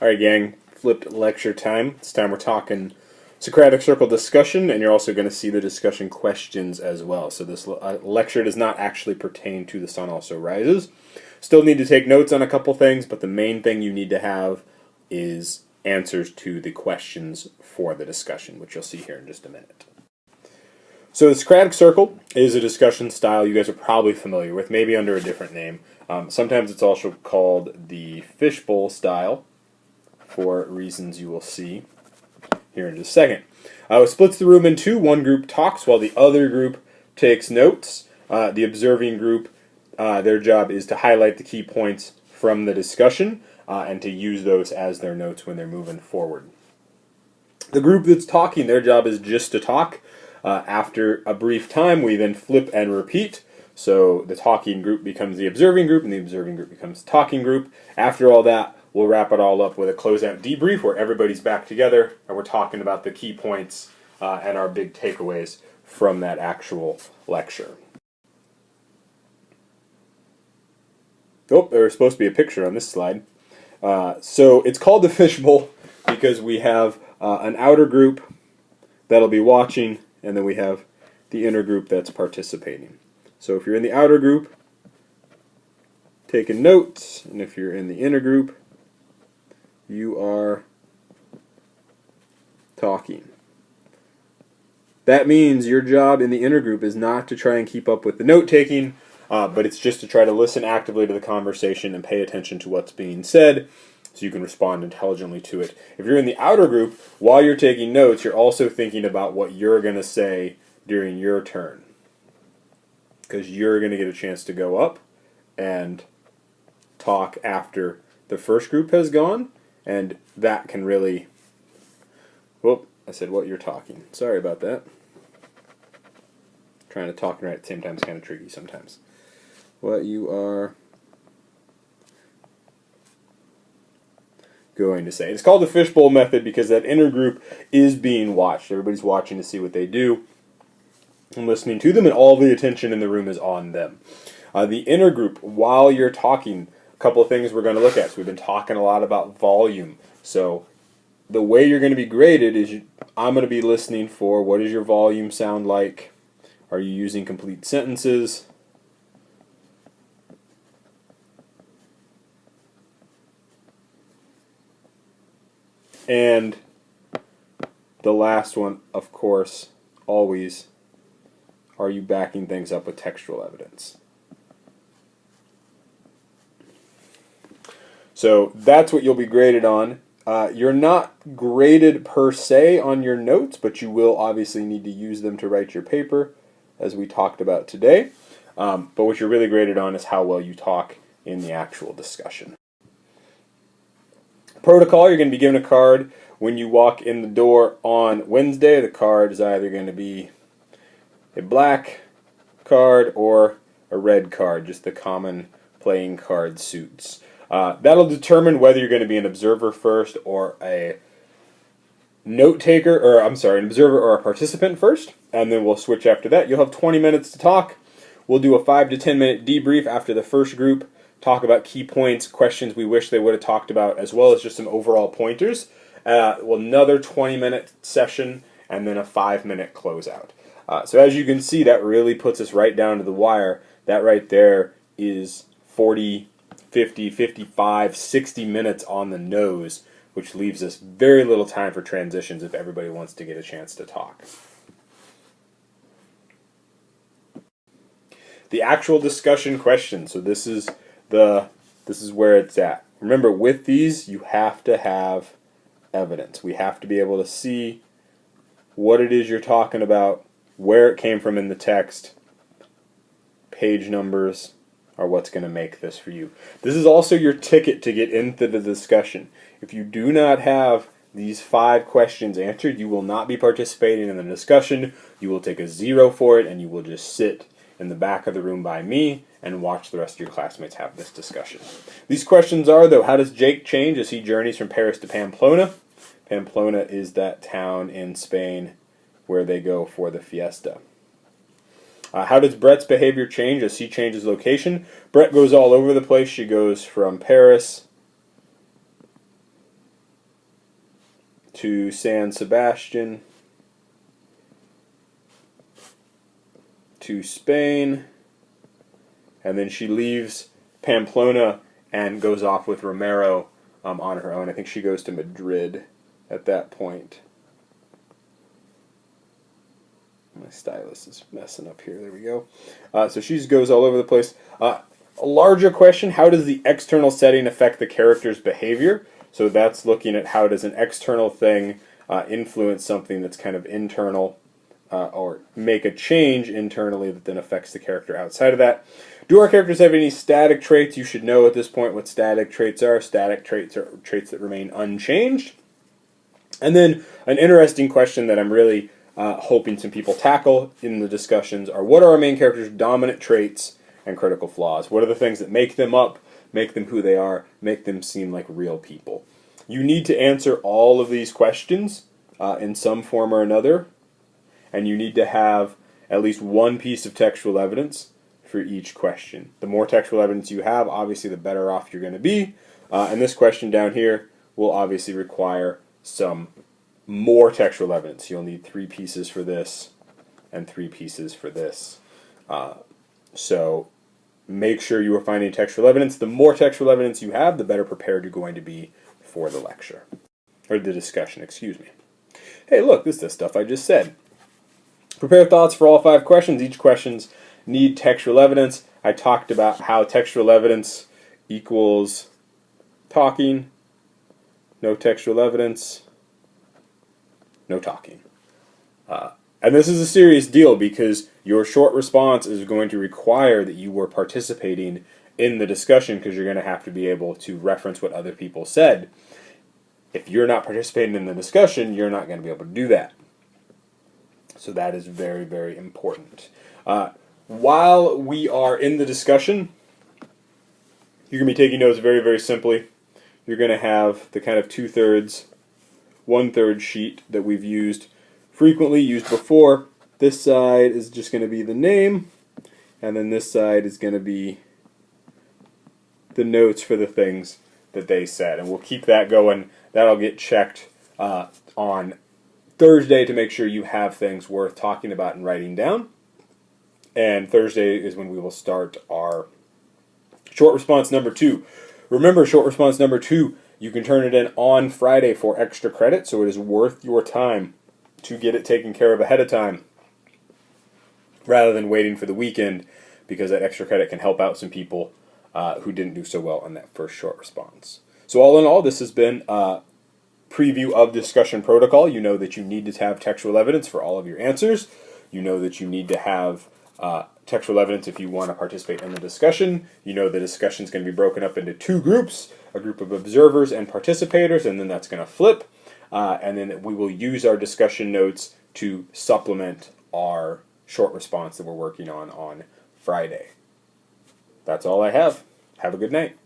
Alright gang, flipped lecture time. This time we're talking Socratic Circle discussion, and you're also going to see the discussion questions as well. So this lecture does not actually pertain to The Sun Also Rises. Still need to take notes on a couple things, but the main thing you need to have is answers to the questions for the discussion, which you'll see here in just a minute. So the Socratic Circle is a discussion style you guys are probably familiar with, maybe under a different name. Sometimes it's also called the fishbowl style, for reasons you will see here in just a second. It splits the room in two. One group talks while the other group takes notes. The observing group, their job is to highlight the key points from the discussion and to use those as their notes when they're moving forward. The group that's talking, their job is just to talk. After a brief time, we then flip and repeat. So the talking group becomes the observing group, and the observing group becomes the talking group. After all that, we'll wrap it all up with a closeout debrief where everybody's back together and we're talking about the key points and our big takeaways from that actual lecture. Oh, there was supposed to be a picture on this slide. So it's called the fishbowl because we have an outer group that'll be watching, and then we have the inner group that's participating. So if you're in the outer group, taking notes, and if you're in the inner group, you are talking. That means your job in the inner group is not to try and keep up with the note-taking, but it's just to try to listen actively to the conversation and pay attention to what's being said so you can respond intelligently to it. If you're in the outer group, while you're taking notes, you're also thinking about what you're going to say during your turn, because you're going to get a chance to go up and talk after the first group has gone. And that can really... Whoop, I said what you're talking. Sorry about that. Trying to talk and write at the same time is kind of tricky sometimes. What you are going to say. It's called the fishbowl method because that inner group is being watched. Everybody's watching to see what they do and listening to them, and all the attention in the room is on them. The inner group, while you're talking, couple of things we're going to look at. So we've been talking a lot about volume. So the way you're going to be graded is I'm going to be listening for what does your volume sound like? Are you using complete sentences? And the last one, of course, always, are you backing things up with textual evidence? So that's what you'll be graded on. You're not graded per se on your notes, but you will obviously need to use them to write your paper, as we talked about today. But what you're really graded on is how well you talk in the actual discussion. Protocol, you're going to be given a card when you walk in the door on Wednesday. The card is either going to be a black card or a red card, just the common playing card suits. That'll determine whether you're going to be an observer first or a note taker, or I'm sorry, an observer or a participant first, and then we'll switch after that. You'll have 20 minutes to talk. We'll do a 5 to 10 minute debrief after the first group, talk about key points, questions we wish they would have talked about, as well as just some overall pointers. Another 20-minute session, and then a 5-minute closeout. So as you can see, that really puts us right down to the wire. That right there is 40, 50, 55, 60 minutes on the nose, which leaves us very little time for transitions if everybody wants to get a chance to talk. The actual discussion question. So this is where it's at. Remember, with these, you have to have evidence. We have to be able to see what it is you're talking about, where it came from in the text, page numbers are what's going to make this for you. This is also your ticket to get into the discussion. If you do not have these 5 questions answered, you will not be participating in the discussion. You will take a 0 for it, and you will just sit in the back of the room by me and watch the rest of your classmates have this discussion. These questions are, though, how does Jake change as he journeys from Paris to Pamplona? Pamplona is that town in Spain where they go for the fiesta. How does Brett's behavior change as he changes location? Brett goes all over the place. She goes from Paris to San Sebastian, to Spain, and then she leaves Pamplona and goes off with Romero on her own. I think she goes to Madrid at that point. My stylus is messing up here. There we go. So she goes all over the place. A larger question, how does the external setting affect the character's behavior? So that's looking at how does an external thing influence something that's kind of internal, or make a change internally that then affects the character outside of that. Do our characters have any static traits? You should know at this point what static traits are. Static traits are traits that remain unchanged. And then an interesting question that I'm really hoping some people tackle in the discussions are, what are our main characters' dominant traits and critical flaws? What are the things that make them up, make them who they are, make them seem like real people? You need to answer all of these questions in some form or another, and you need to have at least one piece of textual evidence for each question. The more textual evidence you have, obviously the better off you're going to be. And this question down here will obviously require some more textual evidence. You'll need 3 pieces for this and 3 pieces for this. So make sure you are finding textual evidence. The more textual evidence you have, the better prepared you're going to be for the lecture. Or the discussion, excuse me. Hey, look, this is the stuff I just said. Prepare thoughts for all 5 questions. Each questions need textual evidence. I talked about how textual evidence equals talking. No textual evidence, no talking. And this is a serious deal because your short response is going to require that you were participating in the discussion, because you're going to have to be able to reference what other people said. If you're not participating in the discussion, you're not going to be able to do that. So that is very, very important. While we are in the discussion, you're going to be taking notes very, very simply. You're going to have the kind of 2/3, 1/3 sheet that we've used frequently, used before. This side is just going to be the name, and then this side is going to be the notes for the things that they said. And we'll keep that going. That'll get checked on Thursday to make sure you have things worth talking about and writing down. And Thursday is when we will start our short response number 2. Remember, short response number 2, you can turn it in on Friday for extra credit, so it is worth your time to get it taken care of ahead of time rather than waiting for the weekend, because that extra credit can help out some people who didn't do so well on that first short response. So all in all, this has been a preview of discussion protocol. You know that you need to have textual evidence for all of your answers. You know that you need to have textual evidence if you want to participate in the discussion. You know the discussion is going to be broken up into 2 groups, a group of observers and participators, and then that's going to flip. And then we will use our discussion notes to supplement our short response that we're working on Friday. That's all I have. Have a good night.